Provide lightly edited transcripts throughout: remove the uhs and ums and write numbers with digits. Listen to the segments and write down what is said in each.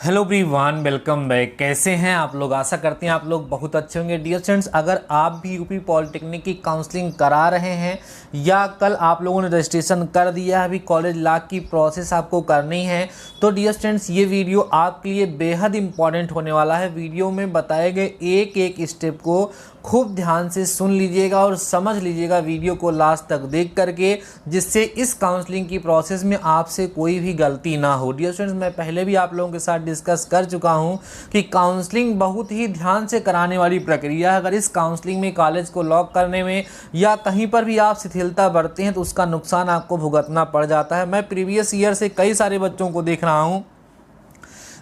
Hello everyone, welcome back. कैसे हैं आप लोग? आशा करते हैं आप लोग बहुत अच्छे होंगे। डियर स्टूडेंट्स, अगर आप भी यूपी पॉलिटेक्निक की काउंसलिंग करा रहे हैं या कल आप लोगों ने रजिस्ट्रेशन कर दिया है, अभी कॉलेज लॉक की प्रोसेस आपको करनी है, तो डियर स्टूडेंट्स ये वीडियो आपके लिए बेहद इंपॉर्टेंट होने वाला है। वीडियो में बताए गए एक एक स्टेप को खूब ध्यान से सुन लीजिएगा और समझ लीजिएगा वीडियो को लास्ट तक देख करके, जिससे इस काउंसलिंग की प्रोसेस में आपसे कोई भी गलती ना हो। डियर स्टूडेंट्स, मैं पहले भी आप लोगों के साथ डिस्कस कर चुका हूं कि काउंसलिंग बहुत ही ध्यान से कराने वाली प्रक्रिया है। अगर इस काउंसलिंग में कॉलेज को लॉक करने में या कहीं पर भी आप शिथिलता बरतते हैं तो उसका नुकसान आपको भुगतना पड़ जाता है। मैं प्रीवियस ईयर से कई सारे बच्चों को देख रहा हूँ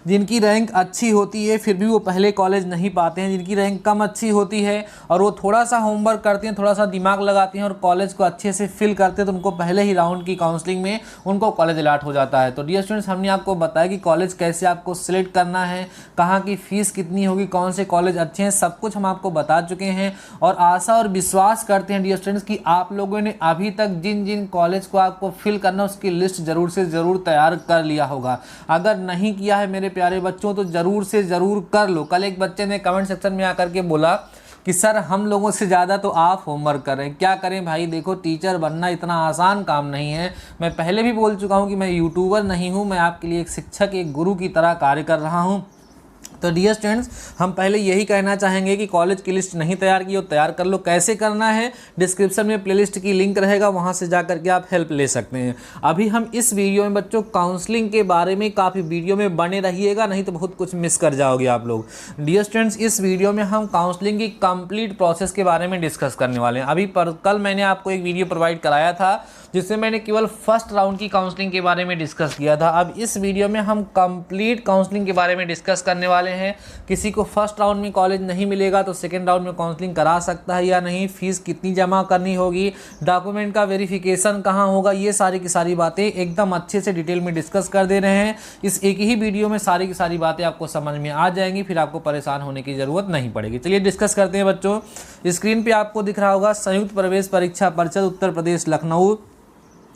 जिनकी रैंक अच्छी होती है फिर भी वो पहले कॉलेज नहीं पाते हैं, जिनकी रैंक कम अच्छी होती है और वो थोड़ा सा होमवर्क करते हैं, थोड़ा सा दिमाग लगाते हैं और कॉलेज को अच्छे से फिल करते हैं तो उनको पहले ही राउंड की काउंसलिंग में उनको कॉलेज अलॉट हो जाता है। तो डियर स्टूडेंट्स, हमने आपको बताया कि कॉलेज कैसे आपको सिलेक्ट करना है, कहाँ की फ़ीस कितनी होगी, कौन से कॉलेज अच्छे हैं, सब कुछ हम आपको बता चुके हैं। और आशा और विश्वास करते हैं डियर स्टूडेंट्स कि आप लोगों ने अभी तक जिन जिन कॉलेज को आपको फिल करना उसकी लिस्ट ज़रूर से ज़रूर तैयार कर लिया होगा। अगर नहीं किया है मेरे प्यारे बच्चों तो जरूर से जरूर कर लो। कल एक बच्चे ने कमेंट सेक्शन में आकर के बोला कि सर हम लोगों से ज़्यादा तो आप होमवर्क कर रहे हैं। क्या करें भाई, देखो टीचर बनना इतना आसान काम नहीं है। मैं पहले भी बोल चुका हूं कि मैं यूट्यूबर नहीं हूं, मैं आपके लिए एक शिक्षक, एक गुरु की तरह कार्य कर रहा हूं। तो डियर स्टूडेंट्स, हम पहले यही कहना चाहेंगे कि कॉलेज की लिस्ट नहीं तैयार की हो, तैयार कर लो। कैसे करना है, डिस्क्रिप्शन में प्लेलिस्ट की लिंक रहेगा, वहां से जा करके आप हेल्प ले सकते हैं। अभी हम इस वीडियो में बच्चों काउंसलिंग के बारे में काफ़ी वीडियो में बने रहिएगा, नहीं तो बहुत कुछ मिस कर जाओगे आप लोग। डियर स्टूडेंट्स, इस वीडियो में हम काउंसलिंग की कंप्लीट प्रोसेस के बारे में डिस्कस करने वाले हैं। कल मैंने आपको एक वीडियो प्रोवाइड कराया था जिसमें मैंने केवल फर्स्ट राउंड की काउंसलिंग के बारे में डिस्कस किया था। अब इस वीडियो में हम कंप्लीट काउंसलिंग के बारे में डिस्कस करने वाले हैं। किसी को फर्स्ट राउंड में कॉलेज नहीं मिलेगा तो सेकेंड राउंड में काउंसलिंग करा सकता है या नहीं, फीस कितनी जमा करनी होगी, डॉक्यूमेंट का वेरिफिकेशन कहाँ होगा, ये सारी की सारी बातें एकदम अच्छे से डिटेल में डिस्कस कर दे रहे हैं। इस एक ही वीडियो में सारी की सारी बातें आपको समझ में आ जाएंगी, फिर आपको परेशान होने की जरूरत नहीं पड़ेगी। चलिए डिस्कस करते हैं बच्चों। स्क्रीन पे आपको दिख रहा होगा संयुक्त प्रवेश परीक्षा परिषद उत्तर प्रदेश लखनऊ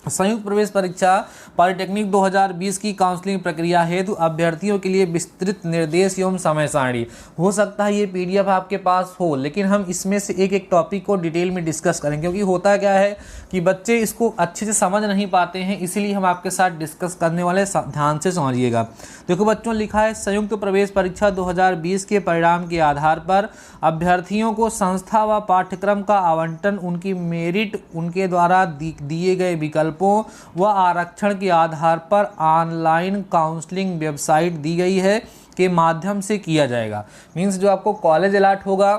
संयुक्त प्रवेश परीक्षा पॉलिटेक्निक 2020 की काउंसलिंग प्रक्रिया हेतु अभ्यर्थियों के लिए विस्तृत निर्देश एवं समय सारणी। हो सकता है ये पीडीएफ आपके पास हो, लेकिन हम इसमें से एक एक टॉपिक को डिटेल में डिस्कस करेंगे, क्योंकि होता क्या है कि बच्चे इसको अच्छे से समझ नहीं पाते हैं, इसीलिए हम आपके साथ डिस्कस करने वाले, ध्यान से समझिएगा। देखो बच्चों, लिखा है संयुक्त प्रवेश परीक्षा 2020 के परिणाम के आधार पर अभ्यर्थियों को संस्था व पाठ्यक्रम का आवंटन उनकी मेरिट, उनके द्वारा दिए गए विकल्पों व आरक्षण के आधार पर ऑनलाइन काउंसलिंग वेबसाइट दी गई है के माध्यम से किया जाएगा। मींस जो आपको कॉलेज अलॉट होगा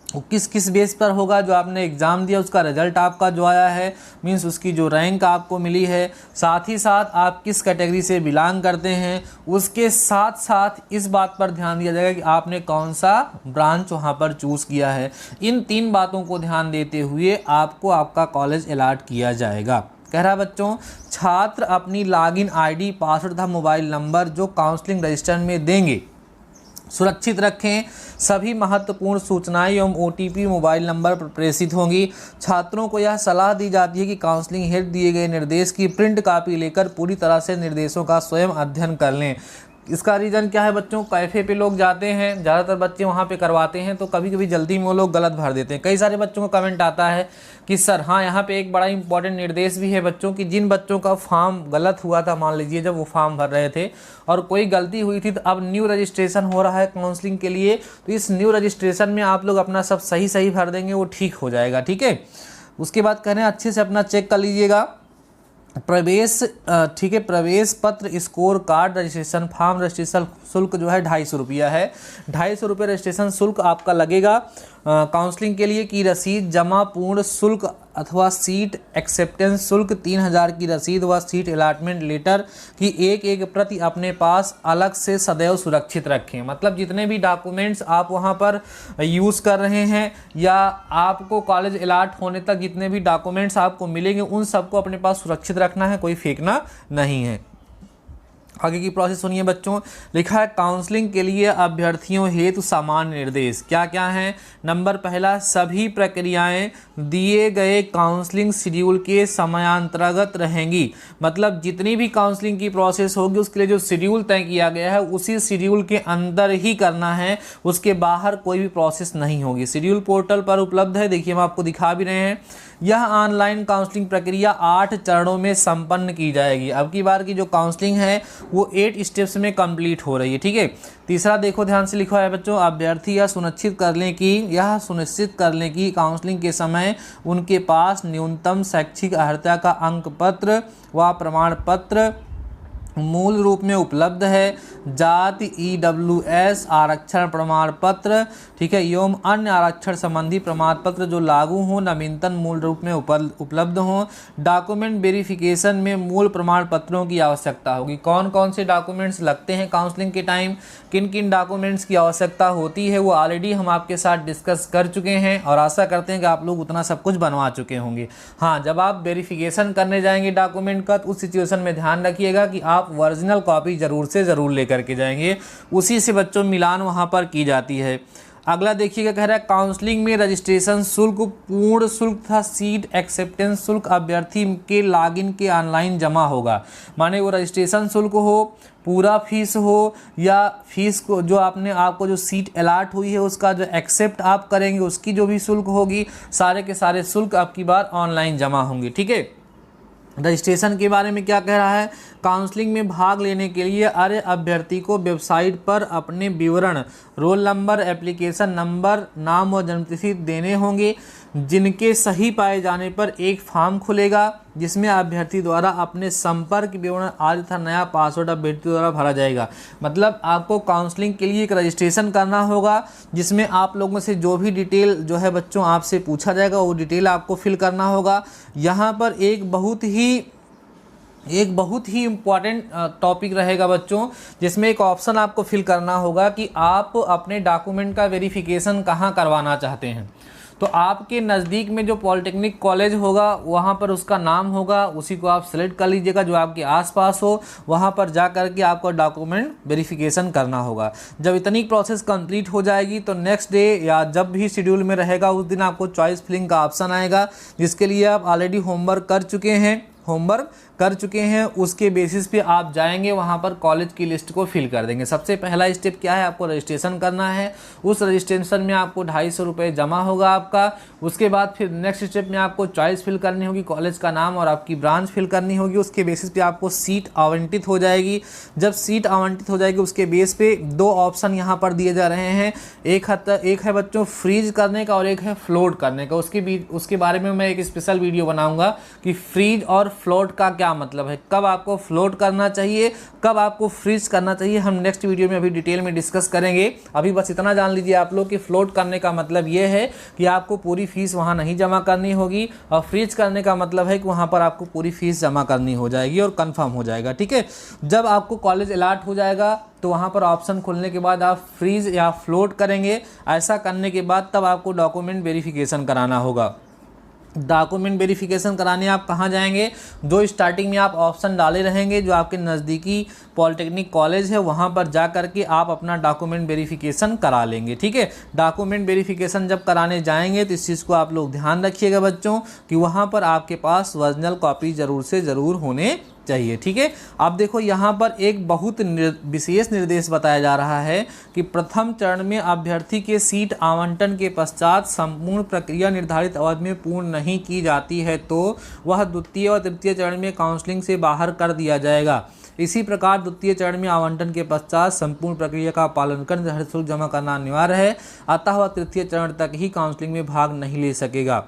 वो किस किस बेस पर होगा, जो आपने एग्ज़ाम दिया उसका रिजल्ट आपका जो आया है, मींस उसकी जो रैंक आपको मिली है, साथ ही साथ आप किस कैटेगरी से बिलोंग करते हैं, उसके साथ साथ इस बात पर ध्यान दिया जाएगा कि आपने कौन सा ब्रांच वहाँ पर चूज़ किया है। इन तीन बातों को ध्यान देते हुए आपको आपका कॉलेज अलॉट किया जाएगा। कह रहा बच्चों, छात्र अपनी लॉगिन आईडी, पासवर्ड तथा मोबाइल नंबर जो काउंसलिंग रजिस्टर में देंगे सुरक्षित रखें। सभी महत्वपूर्ण सूचनाएं एवं ओटीपी मोबाइल नंबर पर प्रेषित होंगी। छात्रों को यह सलाह दी जाती है कि काउंसलिंग हेतु दिए गए निर्देश की प्रिंट कॉपी लेकर पूरी तरह से निर्देशों का स्वयं अध्ययन कर लें। इसका रीज़न क्या है बच्चों, कैफ़े पे लोग जाते हैं, ज़्यादातर बच्चे वहाँ पे करवाते हैं, तो कभी कभी जल्दी में वो लोग गलत भर देते हैं। कई सारे बच्चों को कमेंट आता है कि सर हाँ, यहाँ पे एक बड़ा इंपॉर्टेंट निर्देश भी है बच्चों कि जिन बच्चों का फॉर्म गलत हुआ था, मान लीजिए जब वो फॉर्म भर रहे थे और कोई गलती हुई थी, तो अब न्यू रजिस्ट्रेशन हो रहा है काउंसलिंग के लिए, तो इस न्यू रजिस्ट्रेशन में आप लोग अपना सब सही सही भर देंगे, वो ठीक हो जाएगा। ठीक है, उसके बाद कह रहे हैं अच्छे से अपना चेक कर लीजिएगा। प्रवेश, ठीक है, प्रवेश पत्र, score card, registration form, registration शुल्क जो है 250 रुपया है। 250 रुपये रजिस्ट्रेशन शुल्क आपका लगेगा। काउंसलिंग के लिए की रसीद जमा, पूर्ण शुल्क अथवा सीट एक्सेप्टेंस शुल्क, 3000 की रसीद व सीट अलॉटमेंट लेटर की एक एक प्रति अपने पास अलग से सदैव सुरक्षित रखें। मतलब जितने भी डॉक्यूमेंट्स आप वहां पर यूज़ कर रहे हैं या आपको कॉलेज अलॉट होने तक जितने भी डॉक्यूमेंट्स आपको मिलेंगे उन सबको अपने पास सुरक्षित रखना है, कोई फेंकना नहीं है। आगे की प्रोसेस सुनिए बच्चों। लिखा है काउंसलिंग के लिए अभ्यर्थियों हेतु सामान्य निर्देश क्या क्या हैं। नंबर पहला, सभी प्रक्रियाएं दिए गए काउंसलिंग शेड्यूल के समयांतर्गत रहेंगी। मतलब जितनी भी काउंसलिंग की प्रोसेस होगी उसके लिए जो शेड्यूल तय किया गया है उसी शेड्यूल के अंदर ही करना है, उसके बाहर कोई भी प्रोसेस नहीं होगी। शेड्यूल पोर्टल पर उपलब्ध है, देखिए हम आपको दिखा भी रहे हैं। यह ऑनलाइन काउंसलिंग प्रक्रिया 8 चरणों में संपन्न की जाएगी। अब की बार की जो काउंसलिंग है वो 8 स्टेप्स में कंप्लीट हो रही है, ठीक है। तीसरा देखो ध्यान से लिखा है बच्चों, अभ्यर्थी यह सुनिश्चित कर लें कि काउंसलिंग के समय उनके पास न्यूनतम शैक्षिक अर्हता का अंक पत्र व प्रमाण पत्र मूल रूप में उपलब्ध है। जाति EWS आरक्षण प्रमाण पत्र, ठीक है, एवं अन्य आरक्षण संबंधी प्रमाण पत्र जो लागू हों नवीनतम मूल रूप में उपलब्ध हों। डॉक्यूमेंट वेरिफिकेशन में मूल प्रमाण पत्रों की आवश्यकता होगी। कौन कौन से डॉक्यूमेंट्स लगते हैं काउंसलिंग के टाइम, किन किन डॉक्यूमेंट्स की आवश्यकता होती है, वो ऑलरेडी हम आपके साथ डिस्कस कर चुके हैं और आशा करते हैं कि आप लोग उतना सब कुछ बनवा चुके होंगे। हाँ, जब आप वेरिफिकेशन करने जाएंगे डॉक्यूमेंट का तो उस सिचुएशन में ध्यान रखिएगा कि आप ओरिजिनल कॉपी जरूर से ज़रूर लेकर के जाएंगे, उसी से बच्चों मिलान वहाँ पर की जाती है। अगला देखिएगा, कह रहा है काउंसलिंग में रजिस्ट्रेशन शुल्क, पूर्ण शुल्क तथा सीट एक्सेप्टेंस शुल्क अभ्यर्थी के लॉगिन के ऑनलाइन जमा होगा। माने वो रजिस्ट्रेशन शुल्क हो, पूरा फीस हो, या फीस को जो आपको जो सीट अलॉट हुई है उसका जो एक्सेप्ट आप करेंगे उसकी जो भी शुल्क होगी, सारे के सारे शुल्क आपकी बार ऑनलाइन जमा होंगे, ठीक है। रजिस्ट्रेशन के बारे में क्या कह रहा है, काउंसलिंग में भाग लेने के लिए अर्ह अभ्यर्थी को वेबसाइट पर अपने विवरण, रोल नंबर, एप्लीकेशन नंबर, नाम और जन्मतिथि देने होंगे, जिनके सही पाए जाने पर एक फॉर्म खुलेगा जिसमें अभ्यर्थी द्वारा अपने संपर्क विवरण आदि तथा नया पासवर्ड अभ्यर्थी द्वारा भरा जाएगा। मतलब आपको काउंसलिंग के लिए एक रजिस्ट्रेशन करना होगा जिसमें आप लोगों से जो भी डिटेल जो है बच्चों आपसे पूछा जाएगा वो डिटेल आपको फिल करना होगा। यहाँ पर एक बहुत ही इम्पॉर्टेंट टॉपिक रहेगा बच्चों, जिसमें एक ऑप्शन आपको फिल करना होगा कि आप अपने डॉक्यूमेंट का वेरिफिकेशन कहाँ करवाना चाहते हैं। तो आपके नज़दीक में जो पॉलिटेक्निक कॉलेज होगा वहाँ पर उसका नाम होगा, उसी को आप सेलेक्ट कर लीजिएगा जो आपके आसपास हो, वहाँ पर जा कर के आपको डॉक्यूमेंट वेरिफिकेशन करना होगा। जब इतनी प्रोसेस कंप्लीट हो जाएगी तो नेक्स्ट डे या जब भी शेड्यूल में रहेगा उस दिन आपको चॉइस फिलिंग का ऑप्शन आएगा, जिसके लिए आप ऑलरेडी होमवर्क कर चुके हैं, उसके बेसिस पे आप जाएंगे वहाँ पर कॉलेज की लिस्ट को फिल कर देंगे। सबसे पहला स्टेप क्या है, आपको रजिस्ट्रेशन करना है। उस रजिस्ट्रेशन में आपको 250 रुपये जमा होगा आपका। उसके बाद फिर नेक्स्ट स्टेप में आपको चॉइस फिल करनी होगी, कॉलेज का नाम और आपकी ब्रांच फिल करनी होगी। उसके बेसिस पे आपको सीट आवंटित हो जाएगी। जब सीट आवंटित हो जाएगी उसके बेस पे 2 ऑप्शन यहाँ पर दिए जा रहे हैं, एक है बच्चों फ्रीज करने का और एक है फ्लोट करने का। उसके बारे में मैं एक स्पेशल वीडियो बनाऊँगा कि फ्रीज और फ्लोट का क्या मतलब है, कब आपको फ्लोट करना चाहिए, कब आपको फ्रीज करना चाहिए, हम नेक्स्ट वीडियो में अभी डिटेल में डिस्कस करेंगे। अभी बस इतना जान लीजिए आप लोग कि फ्लोट करने का मतलब ये है कि आपको पूरी फीस वहाँ नहीं जमा करनी होगी, और फ्रीज करने का मतलब है कि वहाँ पर आपको पूरी फीस जमा करनी हो जाएगी और कंफर्म हो जाएगा, ठीक है। जब आपको कॉलेज अलॉट हो जाएगा तो वहाँ पर ऑप्शन खुलने के बाद आप फ्रीज या फ्लोट करेंगे। ऐसा करने के बाद तब आपको डॉक्यूमेंट वेरिफिकेशन कराना होगा। डॉक्यूमेंट वेरिफिकेशन कराने आप कहाँ जाएंगे, जो स्टार्टिंग में आप ऑप्शन डाले रहेंगे जो आपके नज़दीकी पॉलिटेक्निक कॉलेज है वहाँ पर जा करके आप अपना डॉक्यूमेंट वेरिफिकेशन करा लेंगे, ठीक है। डॉक्यूमेंट वेरिफिकेशन जब कराने जाएंगे तो इस चीज़ को आप लोग ध्यान रखिएगा बच्चों कि वहाँ पर आपके पास ओरिजिनल कॉपी ज़रूर से ज़रूर होने चाहिए, ठीक है। अब देखो यहाँ पर एक बहुत विशेष निर्देश बताया जा रहा है कि प्रथम चरण में अभ्यर्थी के सीट आवंटन के पश्चात संपूर्ण प्रक्रिया निर्धारित अवधि में पूर्ण नहीं की जाती है तो वह द्वितीय और तृतीय चरण में काउंसलिंग से बाहर कर दिया जाएगा। इसी प्रकार द्वितीय चरण में आवंटन के पश्चात संपूर्ण प्रक्रिया का पालन कर निर्धारित शुल्क जमा करना अनिवार्य है, अतः वह तृतीय चरण तक ही काउंसलिंग में भाग नहीं ले सकेगा।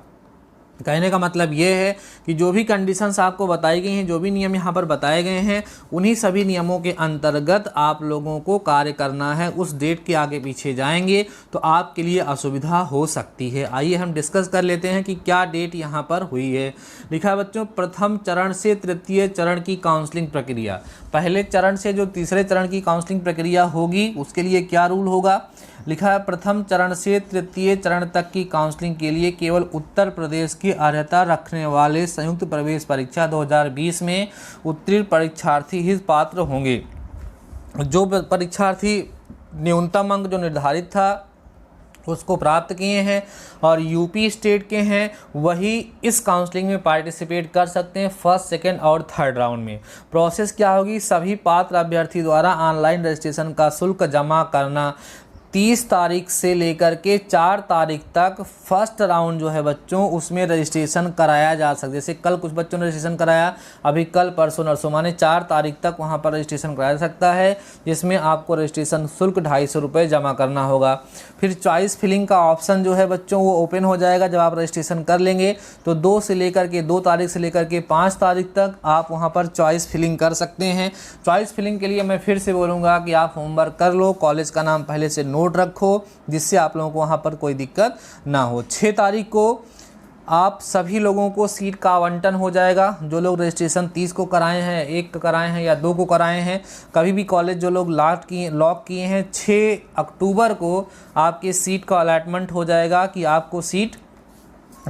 कहने का मतलब ये है कि जो भी कंडीशंस आपको बताई गई हैं, जो भी नियम यहाँ पर बताए गए हैं, उन्हीं सभी नियमों के अंतर्गत आप लोगों को कार्य करना है। उस डेट के आगे पीछे जाएंगे तो आपके लिए असुविधा हो सकती है। आइए हम डिस्कस कर लेते हैं कि क्या डेट यहाँ पर हुई है। लिखा है बच्चों, प्रथम चरण से तृतीय चरण की काउंसलिंग प्रक्रिया। पहले चरण से जो तीसरे चरण की काउंसलिंग प्रक्रिया होगी उसके लिए क्या रूल होगा। लिखा है, प्रथम चरण से तृतीय चरण तक की काउंसलिंग के लिए केवल उत्तर प्रदेश की अर्हता रखने वाले संयुक्त प्रवेश परीक्षा 2020 में उत्तीर्ण परीक्षार्थी ही पात्र होंगे। जो परीक्षार्थी न्यूनतम अंक जो निर्धारित था उसको प्राप्त किए हैं और यूपी स्टेट के हैं वही इस काउंसलिंग में पार्टिसिपेट कर सकते हैं फर्स्ट, सेकंड और थर्ड राउंड में। प्रोसेस क्या होगी, सभी पात्र अभ्यर्थी द्वारा ऑनलाइन रजिस्ट्रेशन का शुल्क जमा करना 30 तारीख से लेकर के 4 तारीख तक फर्स्ट राउंड जो है बच्चों उसमें रजिस्ट्रेशन कराया जा सकता है। जैसे कल कुछ बच्चों ने रजिस्ट्रेशन कराया, अभी कल परसों नरसों माने 4 तारीख तक वहां पर रजिस्ट्रेशन कराया जा सकता है, जिसमें आपको रजिस्ट्रेशन शुल्क 250 रुपये जमा करना होगा। फिर चॉइस फिलिंग का ऑप्शन जो है बच्चों वो ओपन हो जाएगा जब आप रजिस्ट्रेशन कर लेंगे, तो 2 तारीख से लेकर के 5 तारीख तक आप वहाँ पर चॉइस फिलिंग कर सकते हैं। चॉइस फिलिंग के लिए मैं फिर से बोलूँगा कि आप होमवर्क कर लो, कॉलेज का नाम पहले से नोट रखो जिससे आप लोगों को वहाँ पर कोई दिक्कत ना हो। 6 तारीख को आप सभी लोगों को सीट का आवंटन हो जाएगा। जो लोग रजिस्ट्रेशन 30 को कराए हैं, 1 कराए हैं या 2 को कराए हैं, कभी भी कॉलेज जो लोग लॉक किए हैं, 6 अक्टूबर को आपके सीट का अलॉटमेंट हो जाएगा कि आपको सीट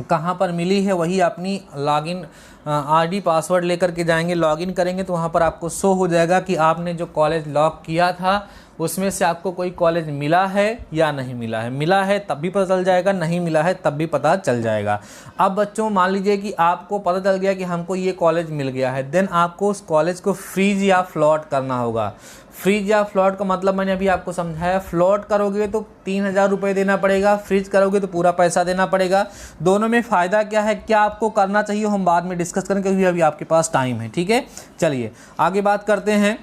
कहाँ पर मिली है। वही अपनी लॉगिन आईडी पासवर्ड लेकर के जाएंगे, लॉगिन करेंगे तो वहाँ पर आपको शो हो जाएगा कि आपने जो कॉलेज लॉक किया था उसमें से आपको कोई कॉलेज मिला है या नहीं मिला है। मिला है तब भी पता चल जाएगा, नहीं मिला है तब भी पता चल जाएगा। अब बच्चों मान लीजिए कि आपको पता चल गया कि हमको ये कॉलेज मिल गया है, देन आपको उस कॉलेज को फ्रीज या फ्लॉट करना होगा। फ्रीज या फ्लॉट का मतलब मैंने अभी आपको समझाया। फ्लॉट करोगे तो 3000 रुपये देना पड़ेगा, फ्रीज करोगे तो पूरा पैसा देना पड़ेगा। दोनों में फ़ायदा क्या है, क्या आपको करना चाहिए, हम बाद में डिस्कस करेंगे क्योंकि अभी आपके पास टाइम है। ठीक है, चलिए आगे बात करते हैं।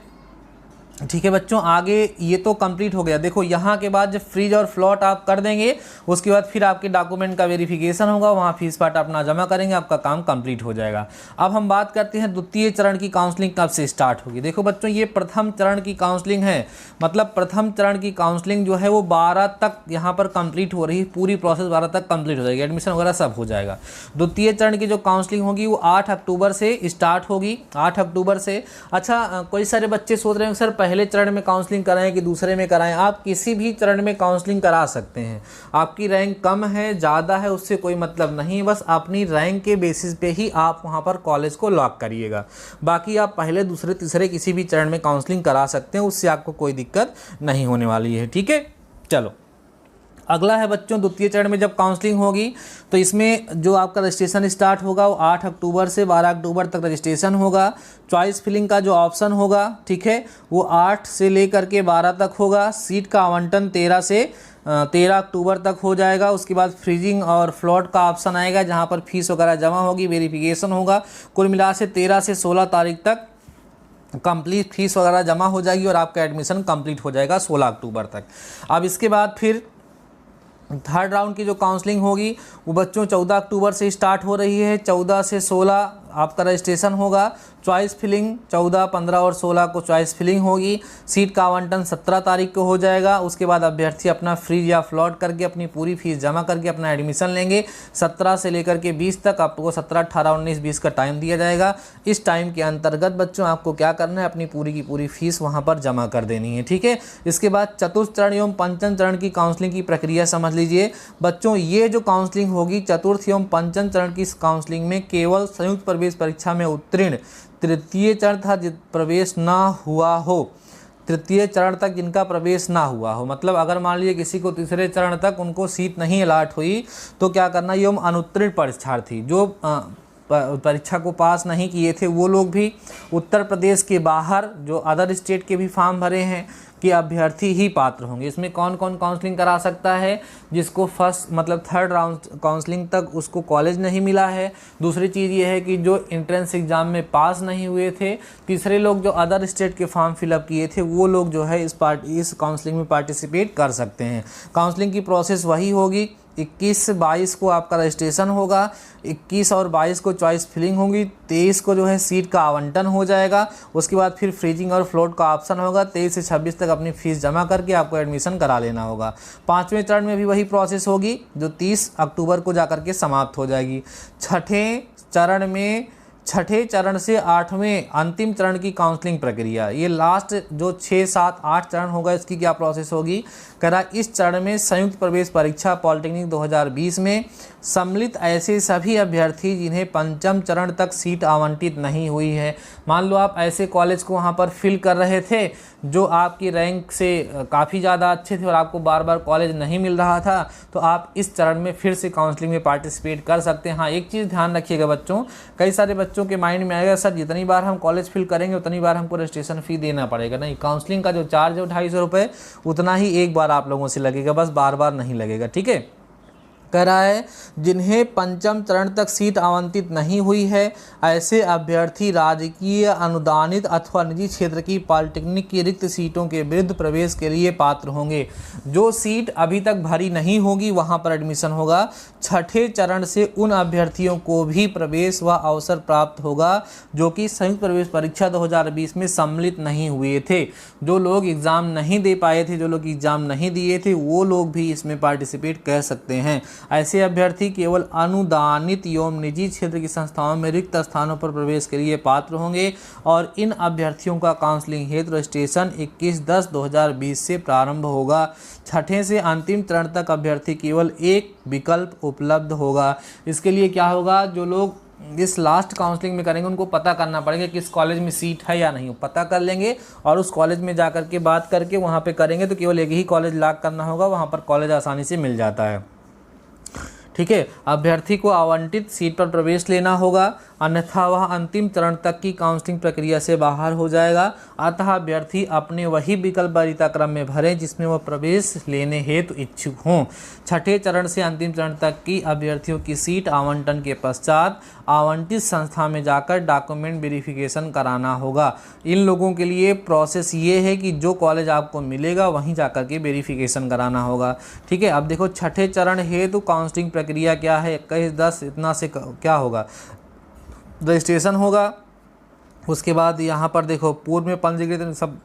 ठीक है बच्चों, आगे ये तो कंप्लीट हो गया। देखो यहाँ के बाद जब फ्रीज और फ्लॉट आप कर देंगे उसके बाद फिर आपके डॉक्यूमेंट का वेरिफिकेशन होगा, वहाँ फीस पार्ट अपना जमा करेंगे, आपका काम कंप्लीट हो जाएगा। अब हम बात करते हैं द्वितीय चरण की काउंसलिंग कब से स्टार्ट होगी। देखो बच्चों ये प्रथम चरण की काउंसलिंग है, मतलब प्रथम चरण की काउंसलिंग जो है वो 12 तक यहाँ पर कंप्लीट हो रही है, पूरी प्रोसेस 12 तक कंप्लीट हो जाएगी, एडमिशन वगैरह सब हो जाएगा। द्वितीय चरण की जो काउंसलिंग होगी वो 8 अक्टूबर से स्टार्ट होगी, 8 अक्टूबर से। अच्छा, कोई सारे बच्चे सोच रहे हैं सर पहले चरण में काउंसलिंग कराएं कि दूसरे में कराएं। आप किसी भी चरण में काउंसलिंग करा सकते हैं। आपकी रैंक कम है ज़्यादा है उससे कोई मतलब नहीं, बस अपनी रैंक के बेसिस पे ही आप वहां पर कॉलेज को लॉक करिएगा। बाकी आप पहले दूसरे तीसरे किसी भी चरण में काउंसलिंग करा सकते हैं, उससे आपको कोई दिक्कत नहीं होने वाली है। ठीक है, चलो अगला है बच्चों द्वितीय चरण में जब काउंसलिंग होगी तो इसमें जो आपका रजिस्ट्रेशन स्टार्ट होगा वो 8 अक्टूबर से 12 अक्टूबर तक रजिस्ट्रेशन होगा। चॉइस फिलिंग का जो ऑप्शन होगा, ठीक है, वो 8 से लेकर के 12 तक होगा। सीट का आवंटन 13 अक्टूबर तक हो जाएगा। उसके बाद फ्रीजिंग और फ्लॉट का ऑप्शन आएगा जहाँ पर फीस वगैरह जमा होगी, वेरिफिकेशन होगा। कुल मिला से 13 से 16 तारीख तक कंप्लीट फीस वगैरह जमा हो जाएगी और आपका एडमिशन कंप्लीट हो जाएगा 16 अक्टूबर तक। अब इसके बाद फिर थर्ड राउंड की जो काउंसलिंग होगी वो बच्चों 14 अक्टूबर से स्टार्ट हो रही है। 14 से 16 आपका रजिस्ट्रेशन होगा। चॉइस फिलिंग 14, 15 और 16 को चॉइस फिलिंग होगी। सीट का आवंटन 17 तारीख को हो जाएगा। उसके बाद अभ्यर्थी अपना फ्रीज या फ्लॉट करके अपनी पूरी फीस जमा करके अपना एडमिशन लेंगे। 17 से लेकर के 20 तक आपको 17, 18, 19, 20 का टाइम दिया जाएगा। इस टाइम के अंतर्गत बच्चों आपको क्या करना है, अपनी पूरी की पूरी फीस वहाँ पर जमा कर देनी है। ठीक है, इसके बाद चतुर्थ चरण एवं पंचम चरण की काउंसलिंग की प्रक्रिया समझ लीजिए बच्चों। ये जो काउंसलिंग होगी चतुर्थ एवं पंचम चरण की इस काउंसलिंग में केवल संयुक्त प्रवेश परीक्षा में उत्तीर्ण तृतीय चरण था प्रवेश ना हुआ हो, तृतीय चरण तक जिनका प्रवेश ना हुआ हो, मतलब अगर मान लीजिए किसी को तीसरे चरण तक उनको सीट नहीं अलाट हुई तो क्या करना, एवं अनुत्तीर्ण परीक्षार्थी जो परीक्षा को पास नहीं किए थे वो लोग भी, उत्तर प्रदेश के बाहर जो अदर स्टेट के भी फॉर्म भरे हैं कि अभ्यर्थी ही पात्र होंगे। इसमें कौन कौन काउंसलिंग करा सकता है, जिसको फर्स्ट मतलब थर्ड राउंड काउंसलिंग तक उसको कॉलेज नहीं मिला है। दूसरी चीज़ ये है कि जो एंट्रेंस एग्ज़ाम में पास नहीं हुए थे। तीसरे लोग जो अदर स्टेट के फॉर्म फिलअप किए थे वो लोग जो है इस काउंसलिंग में पार्टिसिपेट कर सकते हैं। काउंसलिंग की प्रोसेस वही होगी, 21-22 को आपका रजिस्ट्रेशन होगा, 21 और 22 को चॉइस फिलिंग होगी, 23 को जो है सीट का आवंटन हो जाएगा। उसके बाद फिर फ्रीजिंग और फ्लोट का ऑप्शन होगा। 23 से 26 तक अपनी फीस जमा करके आपको एडमिशन करा लेना होगा। पाँचवें चरण में भी वही प्रोसेस होगी जो 30 अक्टूबर को जाकर के समाप्त हो जाएगी। छठे चरण से 8वें अंतिम चरण की काउंसलिंग प्रक्रिया, ये लास्ट जो 6, 7, 8 चरण होगा इसकी क्या प्रोसेस होगी, कह रहा इस चरण में संयुक्त प्रवेश परीक्षा पॉलिटेक्निक 2020 में सम्मिलित ऐसे सभी अभ्यर्थी जिन्हें पंचम चरण तक सीट आवंटित नहीं हुई है। मान लो आप ऐसे कॉलेज को वहाँ पर फिल कर रहे थे जो आपकी रैंक से काफ़ी ज़्यादा अच्छे थे और आपको बार बार कॉलेज नहीं मिल रहा था, तो आप इस चरण में फिर से काउंसलिंग में पार्टिसिपेट कर सकते हैं। हाँ, एक चीज़ ध्यान रखिएगा बच्चों, कई सारे बच्चों के माइंड में आएगा सर जितनी बार हम कॉलेज फिल करेंगे उतनी बार हमको रजिस्ट्रेशन फ़ी देना पड़ेगा। नहीं, काउंसलिंग का जो चार्ज है 250 रुपये उतना ही एक बार आप लोगों से लगेगा, बस बार बार नहीं लगेगा। ठीक है, कह रहा है जिन्हें पंचम चरण तक सीट आवंटित नहीं हुई है, ऐसे अभ्यर्थी राजकीय अनुदानित अथवा निजी क्षेत्र की पॉलिटेक्निक की रिक्त सीटों के विरुद्ध प्रवेश के लिए पात्र होंगे। जो सीट अभी तक भरी नहीं होगी वहां पर एडमिशन होगा। छठे चरण से उन अभ्यर्थियों को भी प्रवेश व अवसर प्राप्त होगा जो कि संयुक्त प्रवेश परीक्षा 2020 में सम्मिलित नहीं हुए थे। जो लोग एग्ज़ाम नहीं दे पाए थे, जो लोग एग्ज़ाम नहीं दिए थे, वो लोग भी इसमें पार्टिसिपेट कर सकते हैं। ऐसे अभ्यर्थी केवल अनुदानित एवं निजी क्षेत्र की संस्थाओं में रिक्त स्थानों पर प्रवेश के लिए पात्र होंगे और इन अभ्यर्थियों का काउंसलिंग हेतु रजिस्ट्रेशन 21/10/2020 से प्रारंभ होगा। छठे से अंतिम चरण तक अभ्यर्थी केवल एक विकल्प उपलब्ध होगा। इसके लिए क्या होगा, जो लोग इस लास्ट काउंसलिंग में करेंगे उनको पता करना पड़ेगा किस कॉलेज में सीट है या नहीं, पता कर लेंगे और उस कॉलेज में जा कर के बात करके वहाँ पे करेंगे तो केवल एक ही कॉलेज लॉक करना होगा, वहाँ पर कॉलेज आसानी से मिल जाता है। ठीक है, अभ्यर्थी को आवंटित सीट पर प्रवेश लेना होगा, अन्यथा वह अंतिम चरण तक की काउंसलिंग प्रक्रिया से बाहर हो जाएगा। अतः अभ्यर्थी अपने वही विकल्प वरीयता क्रम में भरें जिसमें वह प्रवेश लेने हेतु इच्छुक हों। छठे चरण से अंतिम चरण तक की अभ्यर्थियों की सीट आवंटन के पश्चात आवंटित संस्था में जाकर डॉक्यूमेंट वेरिफिकेशन कराना होगा। इन लोगों के लिए प्रोसेस ये है कि जो कॉलेज आपको मिलेगा वहीं जाकर के वेरिफिकेशन कराना होगा। ठीक है, अब देखो छठे चरण हेतु काउंसलिंग प्रक्रिया क्या है, 21/10 इतना से क्या होगा, रजिस्ट्रेशन होगा। उसके बाद यहाँ पर देखो पूर्व में पंजीकृत सब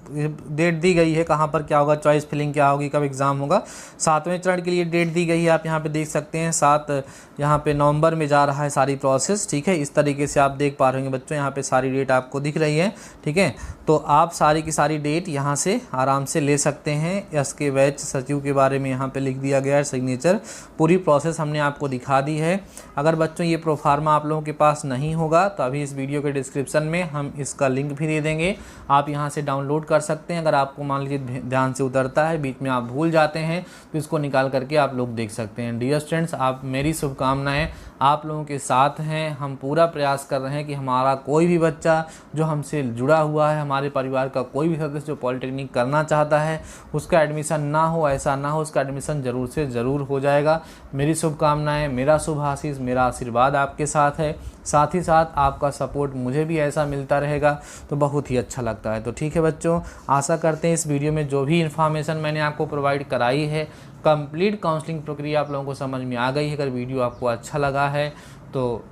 डेट दी गई है, कहाँ पर क्या होगा, चॉइस फिलिंग क्या होगी, कब एग्ज़ाम होगा। सातवें चरण के लिए डेट दी गई है, आप यहाँ पे देख सकते हैं 7 यहाँ पे नवंबर में जा रहा है सारी प्रोसेस। ठीक है, इस तरीके से आप देख पा रहे होंगे बच्चों, यहाँ पे सारी डेट आपको दिख रही है। ठीक है, तो आप सारी की सारी डेट यहाँ से आराम से ले सकते हैं। इसके वैच सचिव के बारे में यहाँ पे लिख दिया गया है, सिग्नेचर, पूरी प्रोसेस हमने आपको दिखा दी है। अगर बच्चों ये प्रोफार्मा आप लोगों के पास नहीं होगा तो अभी इस वीडियो के डिस्क्रिप्शन में हम इसका लिंक भी दे देंगे, आप यहाँ से डाउनलोड कर सकते हैं। अगर आपको मान लीजिए ध्यान से उतरता है, बीच में आप भूल जाते हैं, तो इसको निकाल करके आप लोग देख सकते हैं। डियर स्टूडेंट्स, आप मेरी शुभकामनाएं आप लोगों के साथ हैं। हम पूरा प्रयास कर रहे हैं कि हमारा कोई भी बच्चा जो हमसे जुड़ा हुआ है, हमारे परिवार का कोई भी सदस्य जो पॉलिटेक्निक करना चाहता है, उसका एडमिशन ना हो, ऐसा ना हो, उसका एडमिशन ज़रूर से ज़रूर हो जाएगा। मेरी शुभकामनाएं, मेरा शुभ आशीष, मेरा आशीर्वाद आपके साथ है। साथ ही साथ आपका सपोर्ट मुझे भी ऐसा मिलता रहेगा तो बहुत ही अच्छा लगता है। तो ठीक है बच्चों, आशा करते हैं इस वीडियो में जो भी इन्फॉर्मेशन मैंने आपको प्रोवाइड कराई है, कंप्लीट काउंसलिंग प्रक्रिया आप लोगों को समझ में आ गई है। अगर वीडियो आपको अच्छा लगा है तो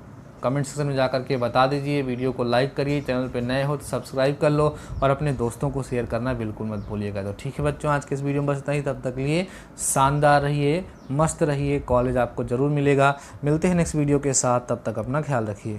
कमेंट सेक्शन में जाकर के बता दीजिए, वीडियो को लाइक करिए, चैनल पे नए हो तो सब्सक्राइब कर लो और अपने दोस्तों को शेयर करना बिल्कुल मत भूलिएगा। तो ठीक है बच्चों, आज के इस वीडियो में बस इतना ही। तब तक लिए शानदार रहिए, मस्त रहिए, कॉलेज आपको ज़रूर मिलेगा। मिलते हैं नेक्स्ट वीडियो के साथ, तब तक अपना ख्याल रखिए।